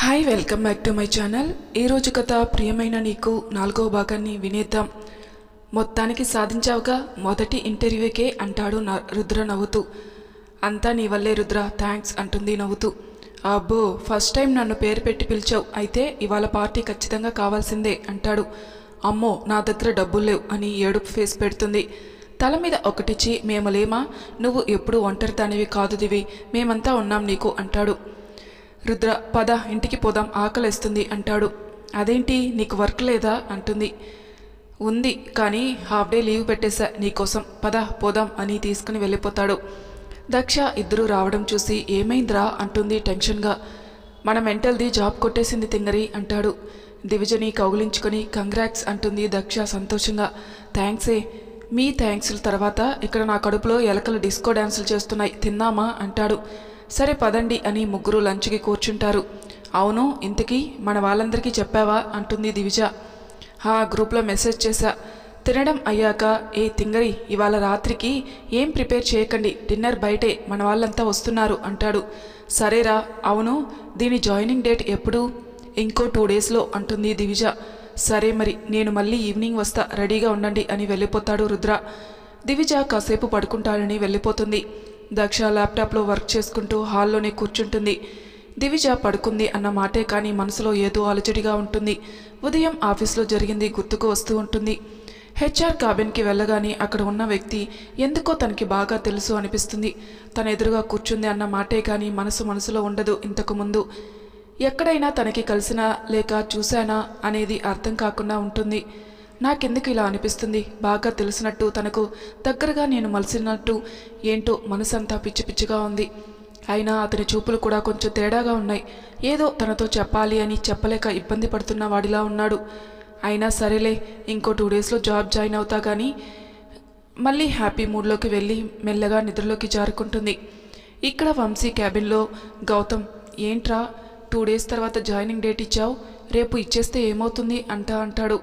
Hi welcome back to my channel. ఈరోజు కథ ప్రియమైన నీకు 4వ భాగాన్ని వినేద్దాం. మొత్తానికి సాధించావుగా మొదటి ఇంటర్వ్యూకే అంటాడు రుద్ర నవ్వుతూ. అంతా నీ వల్లే రుద్ర, థ్యాంక్స్ అంటుంది నవ్వుతూ. అబ్బో, ఫస్ట్ టైం నన్ను పేరు పెట్టి పిలిచావు, అయితే ఇవాళ పార్టీ ఖచ్చితంగా కావాల్సిందే అంటాడు. అమ్మో, నా దగ్గర డబ్బులు లేవు అని ఏడుపు ఫేస్ పెడుతుంది. తల మీద ఒకటిచ్చి, మేము లేమా, నువ్వు ఎప్పుడు ఒంటరి దానివి కాదు దివి, మేమంతా ఉన్నాం నీకు అంటాడు. రుద్ర, పద ఇంటికి పోదాం, ఆకలిస్తుంది అంటాడు. అదేంటి, నీకు వర్క్ లేదా అంటుంది. ఉంది, కానీ హాఫ్ డే లీవ్ పెట్టేశా నీకోసం, పద పోదాం అని తీసుకుని వెళ్ళిపోతాడు. దక్ష ఇద్దరూ రావడం చూసి ఏమైందిరా అంటుంది టెన్షన్గా. మన మెంటల్ది జాబ్ కొట్టేసింది తింగరి అంటాడు. దివిజని కౌగిలించుకొని కంగ్రాట్స్ అంటుంది దక్ష సంతోషంగా. థ్యాంక్సే. మీ థ్యాంక్స్ల తర్వాత ఇక్కడ నా కడుపులో ఎలకలు డిస్కో డ్యాన్సులు చేస్తున్నాయి, తిన్నామా అంటాడు. సరే పదండి అని ముగ్గురు లంచ్కి కూర్చుంటారు. అవును, ఇంతకీ మన వాళ్ళందరికీ చెప్పావా అంటుంది దివిజ. గ్రూప్లో మెసేజ్ చేశా. తినడం అయ్యాక, ఏ తింగరి, ఇవాళ రాత్రికి ఏం ప్రిపేర్ చేయకండి, డిన్నర్ బయటే, మన వాళ్ళంతా వస్తున్నారు అంటాడు. సరేరా. అవును, దీని జాయినింగ్ డేట్ ఎప్పుడు? ఇంకో 2 డేస్లో అంటుంది దివిజ. సరే మరి, నేను మళ్ళీ ఈవినింగ్ వస్తా, రెడీగా ఉండండి అని వెళ్ళిపోతాడు రుద్ర. దివిజ కాసేపు పడుకుంటానని వెళ్ళిపోతుంది. దక్ష ల్యాప్టాప్లో వర్క్ చేసుకుంటూ హాల్లోనే కూర్చుంటుంది. దివిజ పడుకుంది అన్న మాటే కానీ మనసులో ఏదో అలజడిగా ఉంటుంది. ఉదయం ఆఫీస్లో జరిగింది గుర్తుకు వస్తూ ఉంటుంది. హెచ్ఆర్ క్యాబిన్కి వెళ్ళగానే అక్కడ ఉన్న వ్యక్తి ఎందుకో తనకి బాగా తెలుసు అనిపిస్తుంది. తన ఎదురుగా కూర్చుంది అన్న మాటే కానీ మనసులో ఉండదు. ఇంతకుముందు ఎక్కడైనా తనకి కలిసినా లేక చూశానా అనేది అర్థం కాకుండా ఉంటుంది. నాకెందుకు ఇలా అనిపిస్తుంది, బాగా తెలిసినట్టు, తనకు దగ్గరగా నేను మలిసినట్టు, ఏంటో మనసంతా పిచ్చి పిచ్చిగా ఉంది. అయినా అతని చూపులు కూడా కొంచెం తేడాగా ఉన్నాయి. ఏదో తనతో చెప్పాలి అని చెప్పలేక ఇబ్బంది పడుతున్న వాడిలా ఉన్నాడు. అయినా సరేలే, ఇంకో 2 డేస్లో జాబ్ జాయిన్ అవుతా కానీ మళ్ళీ హ్యాపీ మూడ్లోకి వెళ్ళి మెల్లగా నిద్రలోకి జారుకుంటుంది. ఇక్కడ వంశీ క్యాబిన్లో గౌతమ్, ఏంట్రా 2 డేస్ తర్వాత జాయినింగ్ డేట్ ఇచ్చావు, రేపు ఇచ్చేస్తే ఏమవుతుంది అంటాడు.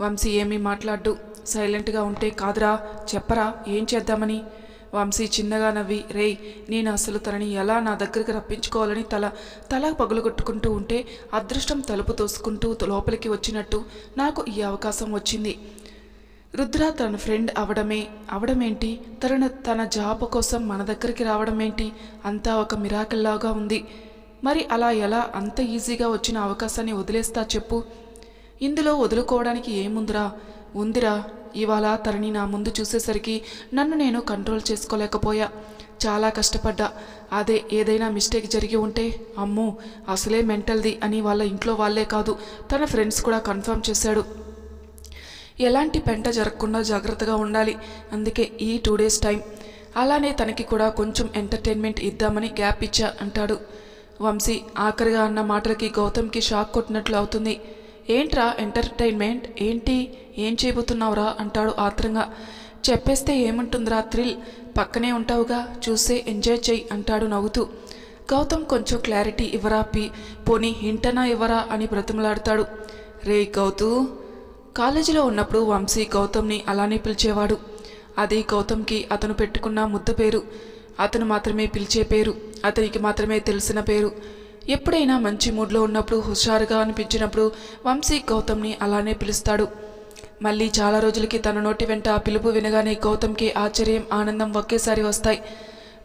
వంశీ ఏమీ మాట్లాడ్డు. సైలెంట్గా ఉంటే, కాదురా చెప్పరా ఏం చేద్దామని. వంశీ చిన్నగా నవ్వి, రేయ్, నేను అసలు తనని ఎలా నా దగ్గరికి రప్పించుకోవాలని తల పగులుగొట్టుకుంటూ ఉంటే అదృష్టం తలుపు తోసుకుంటూ లోపలికి వచ్చినట్టు నాకు ఈ అవకాశం వచ్చింది. రుద్ర తన ఫ్రెండ్ అవడమేంటి, తన జాబ్ కోసం మన దగ్గరికి రావడం ఏంటి, అంతా ఒక మిరాకిల్లాగా ఉంది. మరి అలా ఎలా అంత ఈజీగా వచ్చిన అవకాశాన్ని వదిలేస్తా చెప్పు? ఇందులో వదులుకోవడానికి ఏముందిరా? ఉందిరా. ఇవాళ తనని నా ముందు చూసేసరికి నన్ను నేను కంట్రోల్ చేసుకోలేకపోయా. చాలా కష్టపడ్డా. అదే ఏదైనా మిస్టేక్ జరిగి ఉంటే, అమ్మో అసలే మెంటల్ది అని వాళ్ళ ఇంట్లో వాళ్ళే కాదు, తన ఫ్రెండ్స్ కూడా కన్ఫర్మ్ చేశాడు. ఎలాంటి పెంట జరగకుండా జాగ్రత్తగా ఉండాలి. అందుకే ఈ 2 డేస్ టైం. అలానే తనకి కూడా కొంచెం ఎంటర్టైన్మెంట్ ఇద్దామని గ్యాప్ ఇచ్చా అంటాడు. వంశీ ఆఖరిగా అన్న మాటలకి గౌతమ్కి షాక్ కొట్టినట్లు అవుతుంది. ఏంట్రా ఎంటర్టైన్మెంట్ ఏంటి, ఏం చేయబోతున్నావురా అంటాడు ఆత్రంగా. చెప్పేస్తే ఏముంటుందిరా, థ్రిల్, పక్కనే ఉంటావుగా, చూసే ఎంజాయ్ చెయ్యి అంటాడు నవ్వుతూ. గౌతమ్ కొంచెం క్లారిటీ ఇవ్వరా, పోనీ హింటనా ఇవ్వరా అని బ్రతిమలాడతాడు. రే గౌతూ. కాలేజీలో ఉన్నప్పుడు వంశీ గౌతమ్ని అలానే పిలిచేవాడు. అది గౌతమ్కి అతను పెట్టుకున్న ముద్దు పేరు, అతను మాత్రమే పిలిచే పేరు, అతనికి మాత్రమే తెలిసిన పేరు. ఎప్పుడైనా మంచి మూడ్లో ఉన్నప్పుడు, హుషారుగా అనిపించినప్పుడు వంశీ గౌతమ్ని అలానే పిలుస్తాడు. మళ్ళీ చాలా రోజులకి తన నోటి వెంట ఆ పిలుపు వినగానే గౌతమ్కి ఆశ్చర్యం, ఆనందం ఒకేసారి వస్తాయి.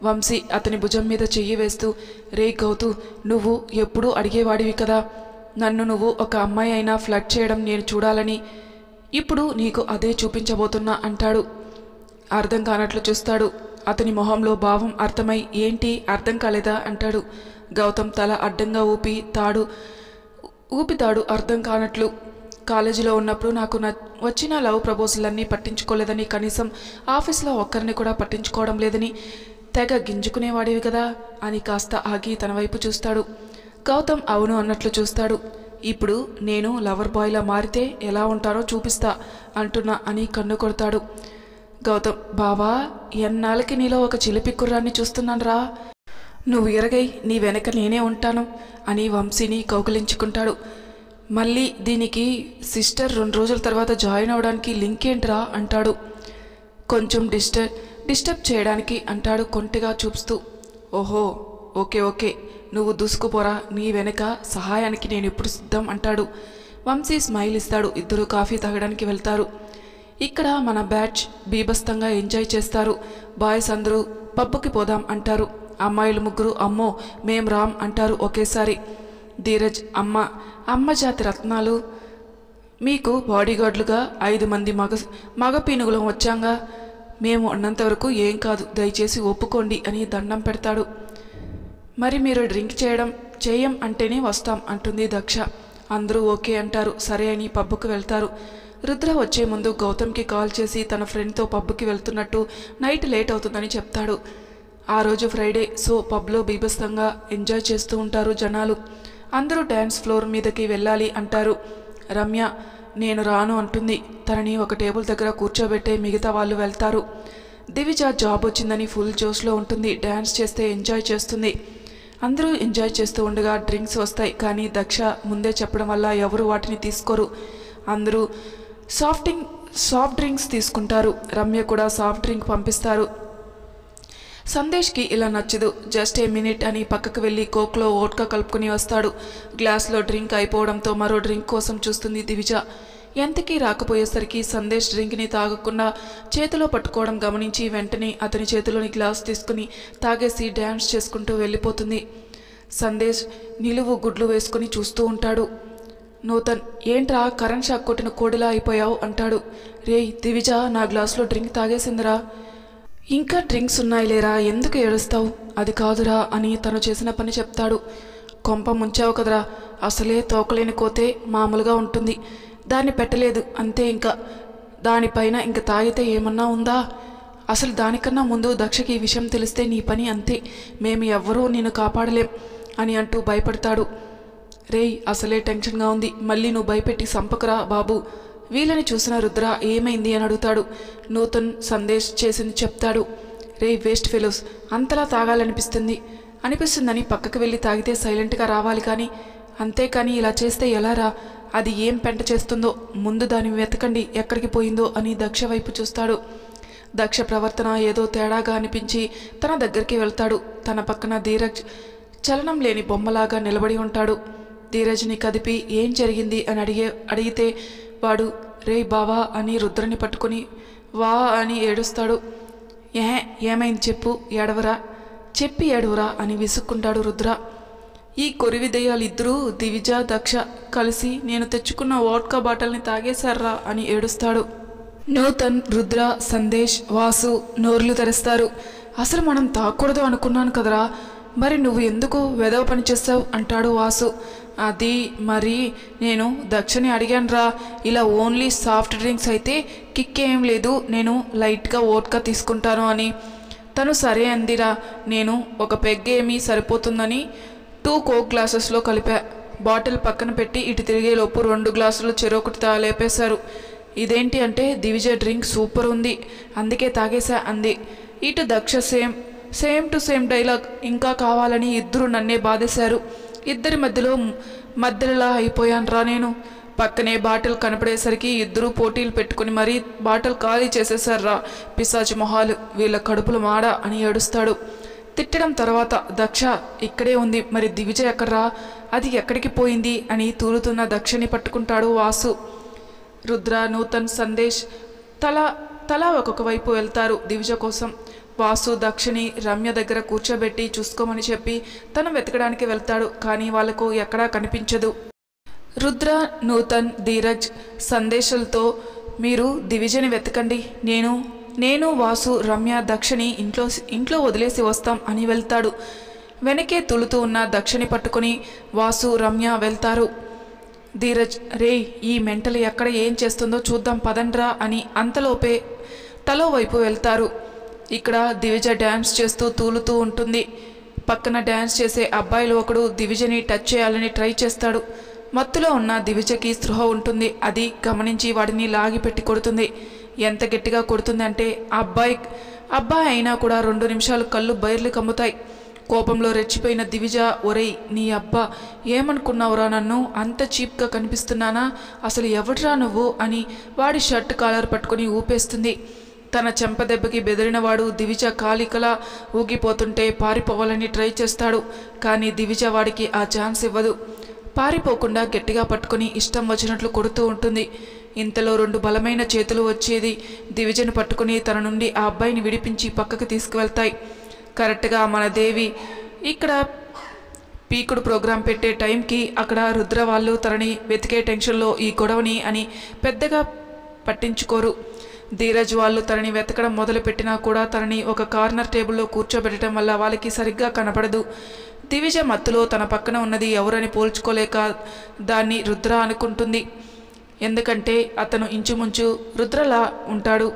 వంశీ అతని భుజం మీద చెయ్యి వేస్తూ, రే గౌతు, నువ్వు ఎప్పుడూ అడిగేవాడివి కదా, నన్ను నువ్వు ఒక అమ్మాయి అయినా ఫ్లర్ట్ చేయడం నేను చూడాలని, ఇప్పుడు నీకు అదే చూపించబోతున్నా అంటాడు. అర్థం కానట్లు చూస్తాడు. అతని మొహంలో భావం అర్థమై, ఏంటి అర్థం కాలేదా అంటాడు. గౌతమ్ తల అడ్డంగా ఊపితాడు అర్థం కానట్లు. కాలేజీలో ఉన్నప్పుడు నాకు వచ్చిన లవ్ ప్రపోజల్లన్నీ పట్టించుకోలేదని, కనీసం ఆఫీస్లో ఒక్కరిని కూడా పట్టించుకోవడం లేదని తెగ గింజుకునేవాడివి కదా అని కాస్త ఆగి తన వైపు చూస్తాడు. గౌతమ్ అవును అన్నట్లు చూస్తాడు. ఇప్పుడు నేను లవర్ బాయ్లా మారితే ఎలా ఉంటానో చూపిస్తా అంటున్నా అని కన్ను కొడతాడు. గౌతమ్, బావా, ఎన్నాళ్ళకి నీలో ఒక చిలిపి కుర్రాన్ని చూస్తున్నాను రా, నువ్వు ఎరగై నీ వెనక నేనే ఉంటాను అని వంశీని కౌగిలించుకుంటాడు. మళ్ళీ దీనికి సిస్టర్ 2 రోజుల తర్వాత జాయిన్ అవడానికి లింక్ ఏంట్రా అంటాడు. కొంచెం డిస్టర్బ్ చేయడానికి అంటాడు కొంటిగా చూపుస్తూ. ఓహో, ఓకే ఓకే, నువ్వు దూసుకుపోరా, నీ వెనక సహాయానికి నేను ఎప్పుడు సిద్ధం అంటాడు. వంశీ స్మైల్ ఇస్తాడు. ఇద్దరు కాఫీ తాగడానికి వెళ్తారు. ఇక్కడ మన బ్యాచ్ బీభత్సంగా ఎంజాయ్ చేస్తారు. బాయ్స్ అందరూ పబ్బుకి పోదాం అంటారు. అమ్మాయిలు ముగ్గురు అమ్మో మేం రామ్ అంటారు ఒకేసారి. ధీరజ్ అమ్మ జాతి రత్నాలు, మీకు బాడీగార్డులుగా 5 మంది మగ పీనుగులం వచ్చాంగా, మేము అన్నంతవరకు ఏం కాదు, దయచేసి ఒప్పుకోండి అని దండం పెడతాడు. మరి మీరు డ్రింక్ చేయం అంటేనే వస్తాం అంటుంది దక్ష. అందరూ ఓకే అంటారు. సరే అని పబ్బుకి వెళ్తారు. రుద్ర వచ్చే ముందు గౌతమ్కి కాల్ చేసి తన ఫ్రెండ్తో పబ్బుకి వెళ్తున్నట్టు నైట్ లేట్ అవుతుందని చెప్తాడు. ఆ రోజు ఫ్రైడే, సో పబ్లో బీభత్సంగా ఎంజాయ్ చేస్తూ ఉంటారు జనాలు. అందరూ డ్యాన్స్ ఫ్లోర్ మీదకి వెళ్ళాలి అంటారు. రమ్య నేను రాను అంటుంది. తనని ఒక టేబుల్ దగ్గర కూర్చోబెట్టే మిగతా వాళ్ళు వెళ్తారు. దివిజ జాబ్ వచ్చిందని ఫుల్ జోష్లో ఉంటుంది. డ్యాన్స్ చేస్తే ఎంజాయ్ చేస్తుంది. అందరూ ఎంజాయ్ చేస్తూ ఉండగా డ్రింక్స్ వస్తాయి. కానీ దక్ష ముందే చెప్పడం వల్ల ఎవరు వాటిని తీసుకోరు. అందరూ సాఫ్ట్ డ్రింక్స్ తీసుకుంటారు. రమ్య కూడా సాఫ్ట్ డ్రింక్ పంపిస్తారు. సందేశ్కి ఇలా నచ్చదు. జస్ట్ ఏ మినిట్ అని పక్కకు వెళ్ళి కోక్లో వోడ్కా కలుపుకుని వస్తాడు. గ్లాస్లో డ్రింక్ అయిపోవడంతో మరో డ్రింక్ కోసం చూస్తుంది దివిజ. ఎంతకీ రాకపోయేసరికి సందేశ్ డ్రింక్ని తాగకుండా చేతిలో పట్టుకోవడం గమనించి వెంటనే అతని చేతిలోని గ్లాస్ తీసుకుని తాగేసి డ్యాన్స్ చేసుకుంటూ వెళ్ళిపోతుంది. సందేశ్ నిలువు గుడ్లు వేసుకుని చూస్తూ ఉంటాడు. నూతన్ ఏంట్రా కరెంట్ షాక్ కొట్టిన కోడిలా అయిపోయావు అంటాడు. రేయ్ దివిజ నా గ్లాసులో డ్రింక్ తాగేసిందిరా, ఇంకా డ్రింక్స్ ఉన్నాయి లేరా, ఎందుకు ఏడుస్తావు? అది కాదురా అని తను చేసిన పని చెప్తాడు. కొంప ముంచావు కదరా, అసలే తోకలేని కోతే మామూలుగా ఉంటుంది, దాన్ని పెట్టలేదు అంతే, ఇంకా దానిపైన ఇంక తాగితే ఏమన్నా ఉందా? అసలు దానికన్నా ముందు దక్షకి ఈ విషయం తెలిస్తే నీ పని అంతే, మేము ఎవ్వరూ నిన్ను కాపాడలేం అని అంటూ భయపడతాడు. రేయ్ అసలే టెన్షన్గా ఉంది, మళ్ళీ నువ్వు భయపెట్టి సంపకరా బాబు. వీళ్ళని చూసిన రుద్ర ఏమైంది అని అడుగుతాడు. నూతన్ సందేశ్ చేసింది చెప్తాడు. రేయ్ వేస్ట్ ఫెలోస్, అంతలా అనిపిస్తుందని పక్కకు వెళ్ళి తాగితే సైలెంట్గా రావాలి కానీ, అంతేకాని ఇలా చేస్తే ఎలా రా? అది ఏం పెంట చేస్తుందో ముందు దాన్ని వెతకండి, ఎక్కడికి పోయిందో అని దక్ష వైపు చూస్తాడు. దక్ష ప్రవర్తన ఏదో తేడాగా అనిపించి తన దగ్గరికి వెళ్తాడు. తన పక్కన ధీరజ్ చలనం లేని బొమ్మలాగా నిలబడి ఉంటాడు. ధీరజ్ని కదిపి ఏం జరిగింది అని అడిగితే వాడు రేయ్ బావా అని రుద్రని పట్టుకుని వా అని ఏడుస్తాడు. ఏమైంది చెప్పు, ఏడవరా అని విసుక్కుంటాడు రుద్ర. ఈ కొరివిదయాలిద్దరూ దివిజ దక్ష కలిసి నేను తెచ్చుకున్న వోడ్కా బాటిల్ని తాగేశారా అని ఏడుస్తాడు. నూతన్, రుద్ర, సందేశ్, వాసు నోర్లు తెరుస్తారు. అసలు మనం తాగకూడదు అనుకున్నాను కదరా, మరి నువ్వు ఎందుకు వెదవ పని చేస్తావు అంటాడు వాసు. అది మరి నేను దక్షని అడిగానురా, ఇలా ఓన్లీ సాఫ్ట్ డ్రింక్స్ అయితే కిక్ ఏం లేదు, నేను లైట్గా వోడ్కా తీసుకుంటాను అని. తను సరే అందిరా, నేను ఒక పెగ్గేమీ సరిపోతుందని 2 కోక్ గ్లాసెస్లో కలిపా. బాటిల్ పక్కన పెట్టి ఇటు తిరిగేలోపు 2 గ్లాసులు చెరొకటి లేపేశారు. ఇదేంటి అంటే దివిజ డ్రింక్ సూపర్ ఉంది అందుకే తాగేశా అంది. ఇటు Daksha same to same dialogue. ఇంకా కావాలని ఇద్దరు నన్నే బాధేశారు. ఇద్దరి మధ్యలో అయిపోయానురా నేను. పక్కనే బాటిల్ కనపడేసరికి ఇద్దరూ పోటీలు పెట్టుకుని మరీ బాటిల్ ఖాళీ చేసేశారా పిశాచి మొహాలు, వీళ్ళ కడుపులు మాడ అని ఏడుస్తాడు. తిట్టడం తర్వాత దక్ష ఇక్కడే ఉంది, మరి దివిజ ఎక్కడ్రా, అది ఎక్కడికి పోయింది అని తూలుతున్న దక్షని పట్టుకుంటాడు వాసు. రుద్ర, నూతన్, సందేశ్ తలా ఒక్కొక్క వైపు వెళ్తారు దివిజ కోసం. వాసు దక్షని రమ్య దగ్గర కూర్చోబెట్టి చూసుకోమని చెప్పి తను వెతకడానికి వెళ్తాడు. కానీ వాళ్లకు ఎక్కడా కనిపించదు. రుద్ర, నూతన్, ధీరజ్ సందేశాలతో మీరు దివిజని వెతకండి, నేను వాసు రమ్య దక్షని ఇంట్లో వదిలేసి వస్తాం అని వెళ్తాడు. వెనకే తులుతూ ఉన్న దక్షని పట్టుకుని వాసు రమ్య వెళ్తారు. ధీరజ్ రేయ్ ఈ మెంటలు ఎక్కడ ఏం చేస్తుందో చూద్దాం పదండ్రా అని అంతలోపే తలో వైపు వెళ్తారు. ఇక్కడ దివిజ డ్యాన్స్ చేస్తూ తూలుతూ ఉంటుంది. పక్కన డ్యాన్స్ చేసే అబ్బాయిలు ఒకడు దివిజని టచ్ చేయాలని ట్రై చేస్తాడు. మత్తులో ఉన్న దివిజకి స్పృహ ఉంటుంది. అది గమనించి వాడిని లాగిపెట్టి కొడుతుంది. ఎంత గట్టిగా కొడుతుంది అంటే అబ్బాయి అయినా కూడా 2 నిమిషాలు కళ్ళు బైర్లు కమ్ముతాయి. కోపంలో రెచ్చిపోయిన దివిజ ఒరేయ్ నీ అబ్బా ఏమనుకున్నావురా, నన్ను అంత చీప్గా కనిపిస్తున్నానా, అసలు ఎవడ్రా నువ్వు అని వాడి షర్ట్ కాలర్ పట్టుకుని ఊపేస్తుంది. తన చెంప దెబ్బకి బెదిరినవాడు దివిజ కాలికలా ఊగిపోతుంటే పారిపోవాలని ట్రై చేస్తాడు. కానీ దివిజ వాడికి ఆ ఛాన్స్ ఇవ్వదు. పారిపోకుండా గట్టిగా పట్టుకుని ఇష్టం వచ్చినట్లు కొడుతూ ఉంటుంది. ఇంతలో 2 బలమైన చేతులు వచ్చేది దివిజను పట్టుకుని తన నుండి ఆ అబ్బాయిని విడిపించి పక్కకు తీసుకువెళ్తాయి. కరెక్ట్గా మన దేవి ఇక్కడ పీకుడు ప్రోగ్రాం పెట్టే టైంకి అక్కడ రుద్ర వాళ్ళు తనని వెతికే టెన్షన్లో ఈ గొడవని అని పెద్దగా పట్టించుకోరు. ధీరజ్ వాళ్ళు తనని వెతకడం మొదలుపెట్టినా కూడా తనని ఒక కార్నర్ టేబుల్లో కూర్చోబెట్టడం వల్ల వాళ్ళకి సరిగ్గా కనపడదు. దివిజ మత్తులో తన పక్కన ఉన్నది ఎవరని పోల్చుకోలేక దాన్ని రుద్ర అనుకుంటుంది. ఎందుకంటే అతను ఇంచుమించు రుద్రలా ఉంటాడు.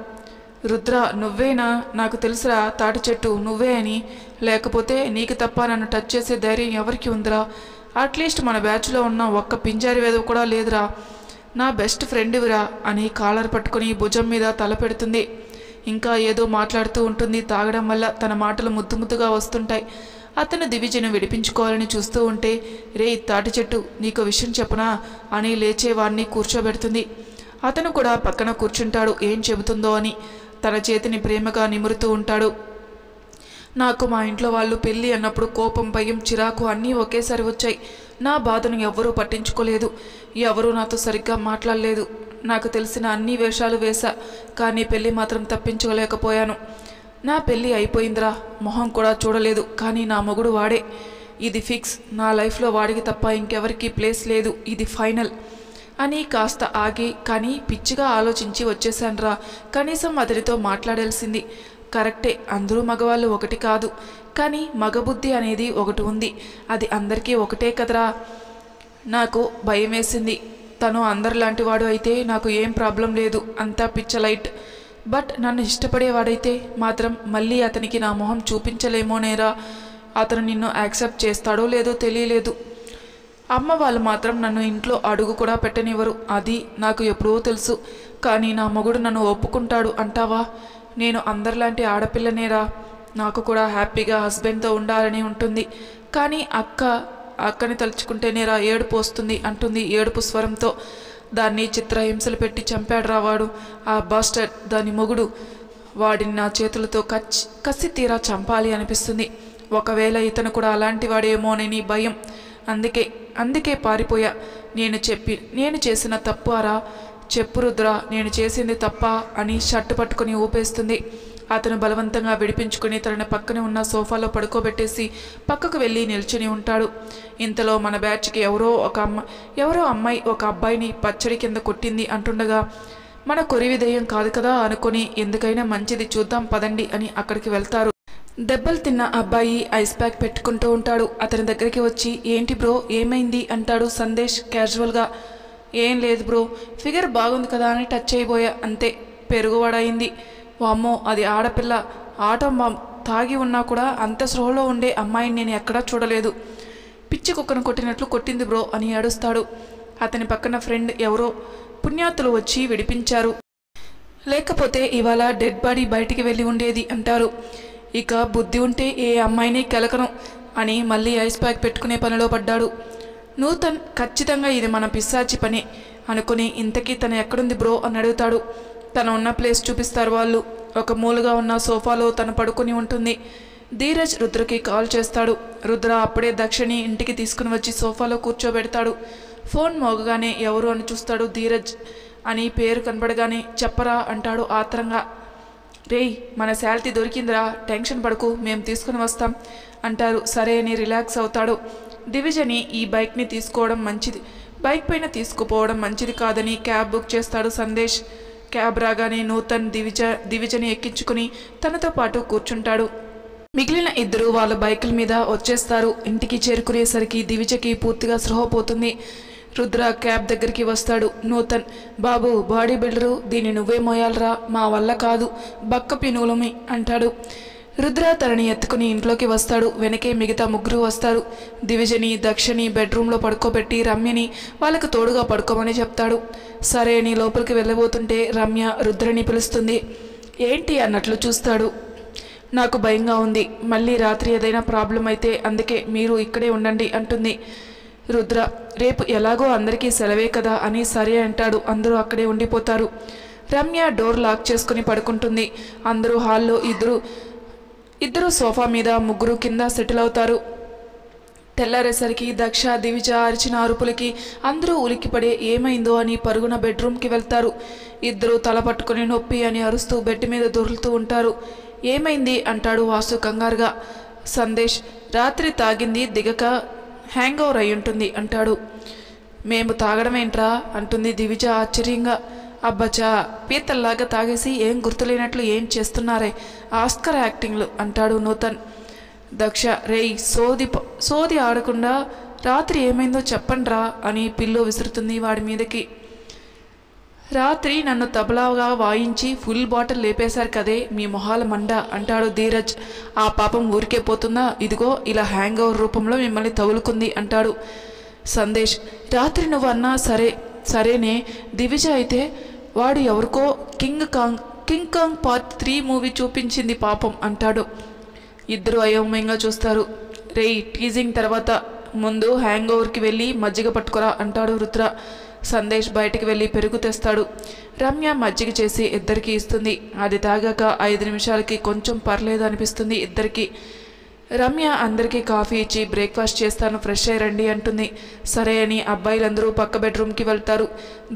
రుద్ర, నువ్వేనా? నాకు తెలుసురా తాటి చెట్టు నువ్వే అని. లేకపోతే నీకు తప్ప నన్ను టచ్ చేసే ధైర్యం ఎవరికి ఉందిరా? అట్లీస్ట్ మన బ్యాచ్లో ఉన్న ఒక్క పింజారి వేదవ కూడా లేదురా. నా బెస్ట్ ఫ్రెండ్విరా అని కాలర్ పట్టుకుని భుజం మీద తల పెడుతుంది. ఇంకా ఏదో మాట్లాడుతూ ఉంటుంది. తాగడం వల్ల తన మాటలు ముద్దు ముద్దుగా వస్తుంటాయి. అతను దివిజను విడిపించుకోవాలని చూస్తూ ఉంటే, రే తాటి చెట్టు, నీకు విషయం చెప్పనా అని లేచేవాడిని కూర్చోబెడుతుంది. అతను కూడా పక్కన కూర్చుంటాడు ఏం చెబుతుందో అని. తన చేతిని ప్రేమగా నిమురుతూ ఉంటాడు. నాకు మా ఇంట్లో వాళ్ళు పెళ్ళి అన్నప్పుడు కోపం, భయం, చిరాకు అన్నీ ఒకేసారి వచ్చాయి. నా బాధను ఎవ్వరూ పట్టించుకోలేదు. ఎవరూ నాతో సరిగ్గా మాట్లాడలేదు. నాకు తెలిసిన అన్ని వేషాలు వేశా, కానీ పెళ్ళి మాత్రం తప్పించుకోలేకపోయాను. నా పెళ్ళి అయిపోయిందిరా, మొహం కూడా చూడలేదు. కానీ నా మొగుడు వాడే. ఇది ఫిక్స్. నా లైఫ్లో వాడికి తప్ప ఇంకెవరికి ప్లేస్ లేదు. ఇది ఫైనల్ అని కాస్త ఆగి, కానీ పిచ్చిగా ఆలోచించి వచ్చేసాన్రా. కనీసం అతడితో మాట్లాడాల్సింది. కరెక్టే, అందరూ మగవాళ్ళు ఒకటి కాదు, కానీ మగబుద్ధి అనేది ఒకటి ఉంది. అది అందరికీ ఒకటే కదరా. నాకు భయం వేసింది. తను అందరిలాంటి వాడు అయితే నాకు ఏం ప్రాబ్లం లేదు, అంతా పిచ్చలైట్. బట్ నన్ను ఇష్టపడేవాడైతే మాత్రం మళ్ళీ అతనికి నా మొహం చూపించలేమోనేరా. అతను నిన్ను యాక్సెప్ట్ చేస్తాడో లేదో తెలియలేదు. అమ్మ వాళ్ళు మాత్రం నన్ను ఇంట్లో అడుగు కూడా పెట్టనివ్వరు, అది నాకు ఎప్పుడో తెలుసు. కానీ నా మొగుడు నన్ను ఒప్పుకుంటాడు అంటావా? నేను అందరిలాంటి ఆడపిల్లనేరా. నాకు కూడా హ్యాపీగా హస్బెండ్తో ఉండాలని ఉంటుంది. కానీ అక్కని తలుచుకుంటేనేరా ఏడుపు వస్తుంది అంటుంది ఏడుపు స్వరంతో. దాన్ని చిత్రహింసలు పెట్టి చంపాడురా వాడు, ఆ బాస్టర్డ్, దాని మొగుడు. వాడిని నా చేతులతో కసి తీరా చంపాలి అనిపిస్తుంది. ఒకవేళ ఇతను కూడా అలాంటి వాడేమోనని భయం. అందుకే పారిపోయా. నేను చేసిన తప్పారా? చెప్పు రుద్ర, నేను చేసింది తప్ప అని షర్టు పట్టుకుని ఊపేస్తుంది. అతను బలవంతంగా విడిపించుకుని తనని పక్కనే ఉన్న సోఫాలో పడుకోబెట్టేసి పక్కకు వెళ్ళి నిల్చుని ఉంటాడు. ఇంతలో మన బ్యాచ్కి ఎవరో అమ్మాయి ఒక అబ్బాయిని పచ్చడి కింద కొట్టింది అంటుండగా, మన కొరివి దెయ్యం కాదు కదా అనుకుని, ఎందుకైనా మంచిది చూద్దాం పదండి అని అక్కడికి వెళ్తారు. దెబ్బలు తిన్న అబ్బాయి ఐస్ ప్యాక్ పెట్టుకుంటూ ఉంటాడు. అతని దగ్గరికి వచ్చి, ఏంటి బ్రో ఏమైంది అంటాడు సందేశ్ క్యాజువల్గా. ఏం లేదు బ్రో, ఫిగర్ బాగుంది కదా అని టచ్ అయిపోయా, అంతే. పెరుగువాడయింది. వామ్మో, అది ఆడపిల్ల. ఆటో తాగి ఉన్నా కూడా అంత స్రోహలో ఉండే అమ్మాయిని నేను ఎక్కడా చూడలేదు. పిచ్చి కుక్కను కొట్టినట్లు కొట్టింది బ్రో అని ఏడుస్తాడు. అతని పక్కన ఫ్రెండ్ ఎవరో పుణ్యాతులు వచ్చి విడిపించారు, లేకపోతే ఇవాళ డెడ్ బాడీ బయటికి వెళ్ళి ఉండేది అంటారు. ఇక బుద్ధి ఉంటే ఏ అమ్మాయిని కెలకను అని మళ్ళీ ఐస్ ప్యాక్ పెట్టుకునే పనిలో పడ్డాడు. నూతన్ ఖచ్చితంగా ఇది మన పిశాచి పని అనుకుని, ఇంతకీ తను ఎక్కడుంది బ్రో అని అడుగుతాడు. తను ఉన్న ప్లేస్ చూపిస్తారు వాళ్ళు. ఒక మూలుగా ఉన్న సోఫాలో తను పడుకుని ఉంటుంది. ధీరజ్ రుద్రకి కాల్ చేస్తాడు. రుద్ర అప్పుడే దక్షిణి ఇంటికి తీసుకుని వచ్చి సోఫాలో కూర్చోబెడతాడు. ఫోన్ మోగగానే ఎవరు అని చూస్తాడు. ధీరజ్ అని పేరు కనబడగానే చెప్పరా అంటాడు ఆత్రంగా. రేయ్, మన శాలరీ దొరికిందిరా, టెన్షన్ పడకు, మేము తీసుకుని వస్తాం అంటారు. సరే అని రిలాక్స్ అవుతాడు. దివిజని ఈ బైక్ని తీసుకోవడం మంచిది, బైక్ పైన తీసుకుపోవడం మంచిది కాదని క్యాబ్ బుక్ చేస్తాడు సందేశ్. క్యాబ్ రాగానే నూతన్ దివిజని ఎక్కించుకుని తనతో పాటు కూర్చుంటాడు. మిగిలిన ఇద్దరు వాళ్ళ బైకుల మీద వచ్చేస్తారు. ఇంటికి చేరుకునేసరికి దివిజకి పూర్తిగా స్పృహ పోతుంది. రుద్ర క్యాబ్ దగ్గరికి వస్తాడు. నూతన్, బాబు బాడీ బిల్డరు, దీన్ని నువ్వే మోయాలరా, మా వల్ల కాదు, బక్క పినుగులమి అంటాడు. రుద్ర తనని ఎత్తుకుని ఇంట్లోకి వస్తాడు. వెనకే మిగతా ముగ్గురు వస్తారు. దివిజని దక్షిణి బెడ్రూమ్లో పడుకోబెట్టి రమ్యని వాళ్ళకు తోడుగా పడుకోమని చెప్తాడు. సరే అని లోపలికి వెళ్ళబోతుంటే రమ్య రుద్రని పిలుస్తుంది. ఏంటి అన్నట్లు చూస్తాడు. నాకు భయంగా ఉంది, మళ్ళీ రాత్రి ఏదైనా ప్రాబ్లం అయితే అందుకే మీరు ఇక్కడే ఉండండి అంటుంది. రుద్ర, రేపు ఎలాగో అందరికీ సెలవే కదా అని సరే అంటాడు. అందరూ అక్కడే ఉండిపోతారు. రమ్య డోర్ లాక్ చేసుకుని పడుకుంటుంది. అందరూ హాల్లో ఇద్దరు సోఫా మీద, ముగ్గురు కింద సెటిల్ అవుతారు. తెల్లారేసరికి దక్ష, దివిజ అరిచిన అరుపులకి అందరూ ఉలిక్కిపడే ఏమైందో అని పరుగున బెడ్రూమ్కి వెళ్తారు. ఇద్దరు తల పట్టుకుని నొప్పి అని అరుస్తూ బెడ్ మీద దొర్లుతూ ఉంటారు. ఏమైంది అంటాడు వాసు కంగారుగా. సందేశ్, రాత్రి తాగింది దిగక హ్యాంగ్ ఓవర్ అయి ఉంటుంది అంటాడు. మేము తాగడమేంట్రా అంటుంది దివిజ ఆశ్చర్యంగా. అబ్బచ్చా, పీతల్లాగా తాగేసి ఏం గుర్తులేనట్లు ఏం చేస్తున్నారే, ఆస్కర్ యాక్టింగ్లు అంటాడు నూతన్. దక్ష, రేయ్ సోది ఆడకుండా రాత్రి ఏమైందో చెప్పండ్రా అని పిల్లో విసురుతుంది వాడి మీదకి. రాత్రి నన్ను తబలాగా వాయించి ఫుల్ బాటిల్ లేపేశారు కదే మీ మొహాల మండ అంటాడు ధీరజ్. ఆ పాపం ఊరికే పోతుందా, ఇదిగో ఇలా హ్యాంగ్ ఓవర్ రూపంలో మిమ్మల్ని తగులుకుంది అంటాడు సందేశ్. రాత్రి నువ్వు అన్నా సరేనే, దివిజ అయితే వాడు ఎవరికో కింగ్ కాంగ్ పార్ట్ 3 మూవీ చూపించింది పాపం అంటాడు. ఇద్దరు అయోమయంగా చూస్తారు. రేయ్, టీజింగ్ తర్వాత ముందు హ్యాంగ్ ఓవర్కి వెళ్ళి మజ్జిగ పట్టుకురా అంటాడు రుద్ర. సందేశ్ బయటికి వెళ్ళి పెరుగు తెస్తాడు. రమ్య మజ్జిగ చేసి ఇద్దరికి ఇస్తుంది. అది తాగాక 5 నిమిషాలకి కొంచెం పర్లేదు అనిపిస్తుంది ఇద్దరికి. రమ్య అందరికీ కాఫీ ఇచ్చి బ్రేక్ఫాస్ట్ చేస్తాను, ఫ్రెష్ అయ్యండి అంటుంది. సరే అని అబ్బాయిలందరూ పక్క బెడ్రూమ్కి వెళ్తారు.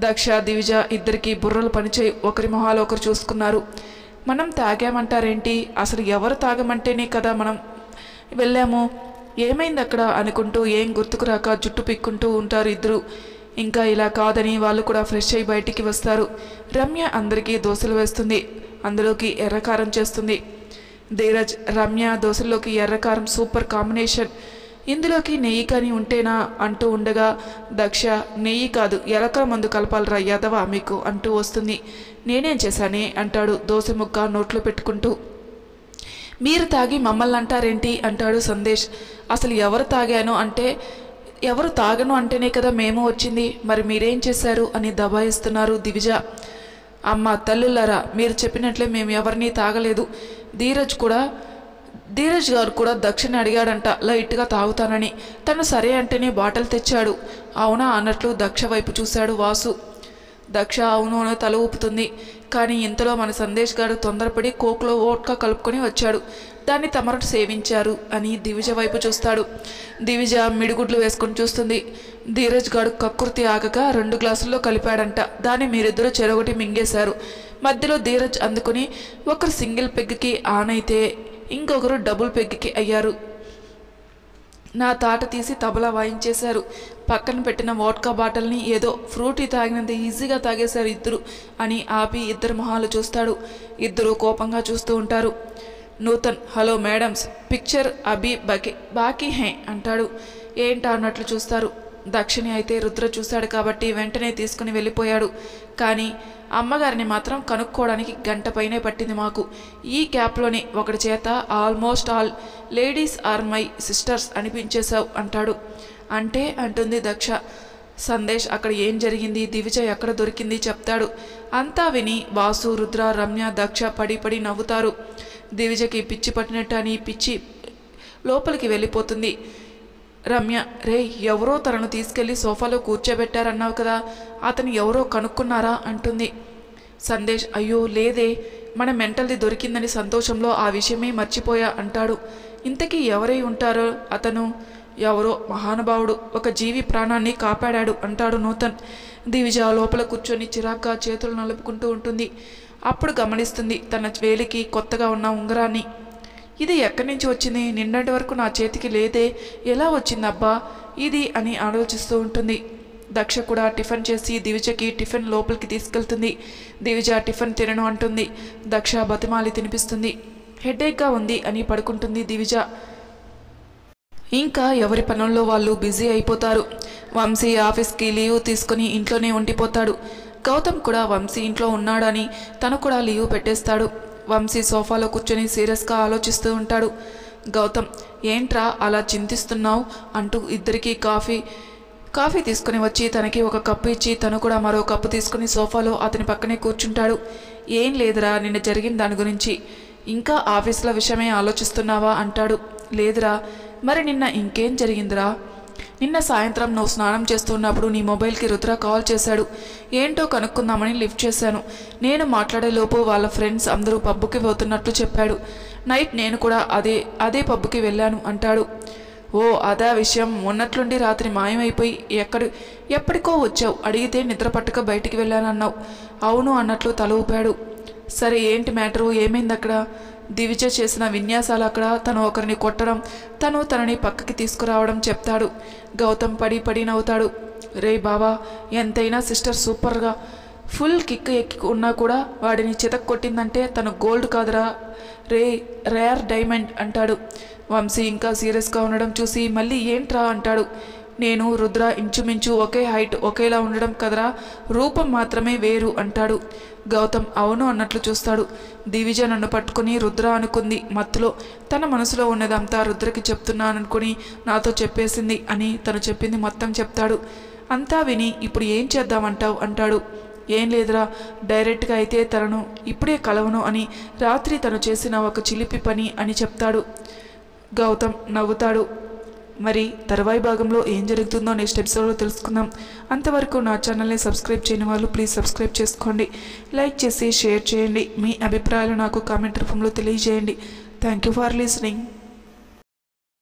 దక్ష, దివిజ ఇద్దరికి బుర్రలు పనిచేయి ఒకరి మొహాలు ఒకరు చూసుకున్నారు. మనం తాగామంటారేంటి, అసలు ఎవరు తాగమంటేనే కదా మనం వెళ్ళాము, ఏమైంది అక్కడ అనుకుంటూ ఏం గుర్తుకు రాక జుట్టు పిక్కుంటూ ఉంటారు ఇద్దరు. ఇంకా ఇలా కాదని వాళ్ళు కూడా ఫ్రెష్ అయ్యి బయటికి వస్తారు. రమ్య అందరికీ దోశలు వేస్తుంది, అందులోకి ఎర్రకారం చేస్తుంది. ధీరజ్, రమ్య దోశల్లోకి ఎర్రకారం సూపర్ కాంబినేషన్, ఇందులోకి నెయ్యి కానీ ఉంటేనా అంటూ ఉండగా దక్ష, నెయ్యి కాదు ఎలకల మందు కలపాలరా యాదవా మీకు అంటూ వస్తుంది. నేనేం చేశానే అంటాడు దోశ ముక్క నోట్లో పెట్టుకుంటూ. మీరు తాగి మమ్మల్ని అంటారేంటి అంటాడు సందేశ్. అసలు ఎవరు తాగను అంటేనే కదా మేము వచ్చింది, మరి మీరేం చేశారు అని దబాయిస్తున్నారు దివిజ. అమ్మ తల్లులారా, మీరు చెప్పినట్లే మేము ఎవరినీ తాగలేదు. ధీరజ్ గారు కూడా దక్షిణ అడిగాడంట లైట్గా తాగుతానని. తను సరే అంటేనే బాటిల్ తెచ్చాడు. అవునా అన్నట్లు దక్ష వైపు చూశాడు వాసు. దక్ష అవును అని తల ఊపుతుంది. కానీ ఇంతలో మన సందేశ్ గారు తొందరపడి కోక్లో ఓట్కా కలుపుకొని వచ్చాడు. దాన్ని తమరు సేవించారు అని దివిజ వైపు చూస్తాడు. దివిజ మిడిగుడ్లు వేసుకొని చూస్తుంది. ధీరజ్ గారు కక్కుర్తి ఆగక 2 గ్లాసుల్లో కలిపాడంట. దాన్ని మీరిద్దరూ చెరొకటి మింగేశారు. మధ్యలో ధీరజ్ అందుకుని ఒకరు సింగిల్ పెగ్కి ఆన్ అయితే ఇంకొకరు డబుల్ పెగ్కి అయ్యారు. నా తాట తీసి తబలా వాయించేశారు. పక్కన పెట్టిన వోడ్కా బాటిల్ని ఏదో ఫ్రూటీ తాగినంత ఈజీగా తాగేశారు ఇద్దరు అని ఆపి ఇద్దరు మొహాలు చూస్తాడు. ఇద్దరు కోపంగా చూస్తూ ఉంటారు. నూతన్, హలో మేడమ్స్, పిక్చర్ అభి బాకీ హే అంటాడు. ఏంటా అన్నట్లు చూస్తారు. దక్షిణి అయితే రుద్ర చూశాడు కాబట్టి వెంటనే తీసుకుని వెళ్ళిపోయాడు. కానీ అమ్మగారిని మాత్రం కనుక్కోవడానికి 1 గంట పైనే పట్టింది మాకు. ఈ క్యాప్లోని ఒకటి చేత almost all ladies are my sisters అనిపించేశావు అంటాడు. అంటే అంటుంది దక్ష. సందేశ్, అక్కడ ఏం జరిగింది, దివిజ ఎక్కడ దొరికింది చెప్తాడు. అంతా విని వాసు, రుద్ర, రమ్య, దక్ష పడి నవ్వుతారు. దివిజకి పిచ్చి పట్టినట్టు అని పిచ్చి లోపలికి వెళ్ళిపోతుంది. రమ్య, రే ఎవరో తనను తీసుకెళ్లి సోఫాలో కూర్చోబెట్టారన్నావు కదా, అతను ఎవరో కనుక్కున్నారా అంటుంది. సందేశ్, అయ్యో లేదే, మన మెంటల్ది దొరికిందని సంతోషంలో ఆ విషయమే మర్చిపోయా అంటాడు. ఇంతకీ ఎవరై ఉంటారో అతను? ఎవరో మహానుభావుడు, ఒక జీవి ప్రాణాన్ని కాపాడాడు అంటాడు నూతన్. దివిజ లోపల కూర్చొని చిరాగ్గా చేతులు నలుపుకుంటూ ఉంటుంది. అప్పుడు గమనిస్తుంది తన వేలికి కొత్తగా ఉన్న ఉంగరాన్ని. ఇది ఎక్కడి నుంచి వచ్చింది, నిన్నటి వరకు నా చేతికి లేదే, ఎలా వచ్చిందబ్బా ఇది అని ఆలోచిస్తూ ఉంటుంది. దక్ష కూడా టిఫిన్ చేసి దివిజకి టిఫిన్ లోపలికి తీసుకెళ్తుంది. దివిజ టిఫిన్ తినను అంటుంది. దక్ష బతిమాలి తినిపిస్తుంది. హెడేక్గా ఉంది అని పడుకుంటుంది దివిజ. ఇంకా ఎవరి పనుల్లో వాళ్ళు బిజీ అయిపోతారు. వంశీ ఆఫీస్కి లీవ్ తీసుకుని ఇంట్లోనే ఉండిపోతాడు. గౌతమ్ కూడా వంశీ ఇంట్లో ఉన్నాడని తను కూడా లీవ్ పెట్టేస్తాడు. వంశీ సోఫాలో కూర్చొని సీరియస్గా ఆలోచిస్తూ ఉంటాడు. గౌతమ్, ఏంట్రా అలా చింతిస్తున్నావు అంటూ ఇద్దరికీ కాఫీ తీసుకుని వచ్చి తనకి ఒక కప్పు ఇచ్చి తను కూడా మరో కప్పు తీసుకుని సోఫాలో అతని పక్కనే కూర్చుంటాడు. ఏం లేదురా, నిన్న జరిగిన దాని గురించి. ఇంకా ఆఫీసుల విషయమే ఆలోచిస్తున్నావా అంటాడు. లేదురా. మరి నిన్న ఇంకేం జరిగిందిరా? నిన్న సాయంత్రం నువ్వు స్నానం చేస్తున్నప్పుడు నీ మొబైల్కి రుద్ర కాల్ చేశాడు. ఏంటో కనుక్కుందామని లిఫ్ట్ చేశాను. నేను మాట్లాడేలోపు వాళ్ళ ఫ్రెండ్స్ అందరూ పబ్బుకి పోతున్నట్లు చెప్పాడు. నైట్ నేను కూడా అదే పబ్బుకి వెళ్ళాను అంటాడు. ఓ అదా విషయం. మొన్నట్లుండి రాత్రి మాయమైపోయి ఎప్పటికో వచ్చావు. అడిగితే నిద్ర పట్టక బయటికి వెళ్ళానన్నావు. అవును అన్నట్లు తల ఊపాడు. సరే ఏంటి మ్యాటరు, ఏమైంది అక్కడ? దివిజ చేసిన విన్యాసాలు అక్కడ తను ఒకరిని కొట్టడం, తనని పక్కకి తీసుకురావడం చెప్తాడు. గౌతమ్ పడి నవ్వుతాడు. రే బావా, ఎంతైనా సిస్టర్ సూపర్గా ఫుల్ కిక్ ఎక్కి ఉన్నా కూడా వాడిని చితక్ కొట్టిందంటే తను గోల్డ్ కాదురా, రేర్ డైమండ్ అంటాడు. వంశీ ఇంకా సీరియస్గా ఉండడం చూసి మళ్ళీ ఏంట్రా అంటాడు. నేను రుద్ర ఇంచుమించు ఒకే హైట్, ఒకేలా ఉండడం కదరా, రూపం మాత్రమే వేరు అంటాడు. గౌతమ్ అవును అన్నట్లు చూస్తాడు. దివిజ నన్ను పట్టుకుని రుద్ర అనుకుంది. మత్తులో తన మనసులో ఉన్నదంతా రుద్రకి చెప్తున్నాననుకుని నాతో చెప్పేసింది అని తను చెప్పింది మొత్తం చెప్తాడు. అంతా విని ఇప్పుడు ఏం చేద్దామంటావు అంటాడు. ఏం లేదురా, డైరెక్ట్గా అయితే తనను ఇప్పుడే కలవను అని రాత్రి తను చేసిన ఒక చిలిపి పని అని చెప్తాడు. గౌతమ్ నవ్వుతాడు. మరి తర్వాయి భాగంలో ఏం జరుగుతుందో నెక్స్ట్ ఎపిసోడ్లో తెలుసుకుందాం. అంతవరకు నా ఛానల్ని సబ్స్క్రైబ్ చేయని వాళ్ళు ప్లీజ్ సబ్స్క్రైబ్ చేసుకోండి. లైక్ చేసి షేర్ చేయండి. మీ అభిప్రాయాలు నాకు కామెంట్ రూపంలో తెలియజేయండి. Thank you for listening.